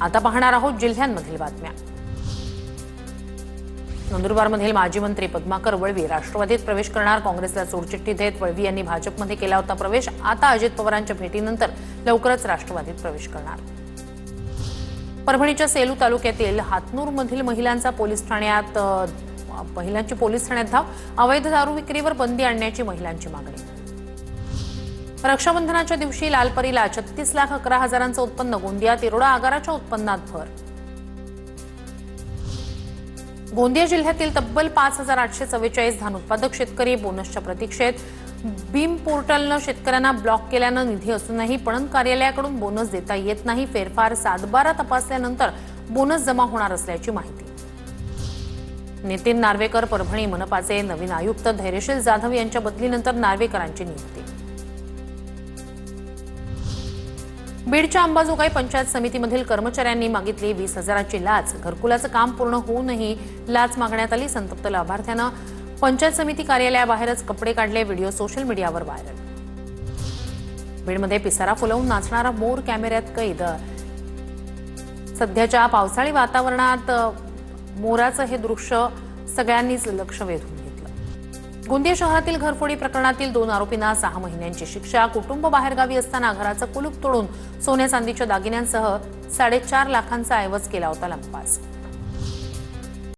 आता पाहणार आहोत जिल्ह्यांमधील बातम्या। नंदुरबारमधील माजी मंत्री पद्माकर वळवी राष्ट्रवादीत प्रवेश करणार। काँग्रेसला सोडचिठ्ठी देत वळवी यांनी भाजपमध्ये केला होता प्रवेश। आता अजित पवारांच्या भेटीनंतर लवकरच राष्ट्रवादीत प्रवेश करणार। परभणीच्या सेलू तालुक्यातील हातनूरमधील महिलांची पोलीस ठाण्यात धाव। अवैध दारू विक्रीवर बंदी आणण्याची महिलांची मागणी। रक्षाबंधनाच्या दिवशी लालपरीला 36,11,000चं उत्पन्न। गोंदिया तिरोडा आगाराच्या उत्पन्नात भर। गोंदिया जिल्ह्यातील तब्बल 5,844 धान उत्पादक शेतकरी बोनसच्या प्रतीक्षेत। बीम पोर्टलनं शेतकऱ्यांना ब्लॉक केल्यानं निधी असूनही पणन कार्यालयाकडून बोनस देता येत नाही। फेरफार 7/12 तपासल्यानंतर बोनस जमा होणार असल्याची माहिती। नितीन नार्वेकर परभणी मनपाचे नवीन आयुक्त। धैर्यशील जाधव यांच्या बदलीनंतर नार्वेकरांची नियुक्ती। बीडच्या अंबाजोगाई पंचायत समितीमधील कर्मचाऱ्यांनी मागितली 20,000ची लाच। घरकुलाचं काम पूर्ण होऊनही लाच मागण्यात आली। संतप्त लाभार्थ्यानं पंचायत समिती कार्यालयाबाहेरच कपडे काढले। व्हिडिओ सोशल मीडियावर व्हायरल। बीडमध्ये पिसारा फुलवून नाचणारा मोर कॅमेऱ्यात कैद। सध्याच्या पावसाळी वातावरणात मोराचं हे दृश्य सगळ्यांनीच लक्ष वेधून घेतलं। गोंदिया शहरातील घरफोडी प्रकरणातील 2 आरोपींना 6 महिन्यांची शिक्षा। कुटुंब बाहेरगावी असताना घराचं कुलूप तोडून सोन्या चांदीच्या दागिन्यांसह 4.5 लाखांचा ऐवज केला होता लंपास।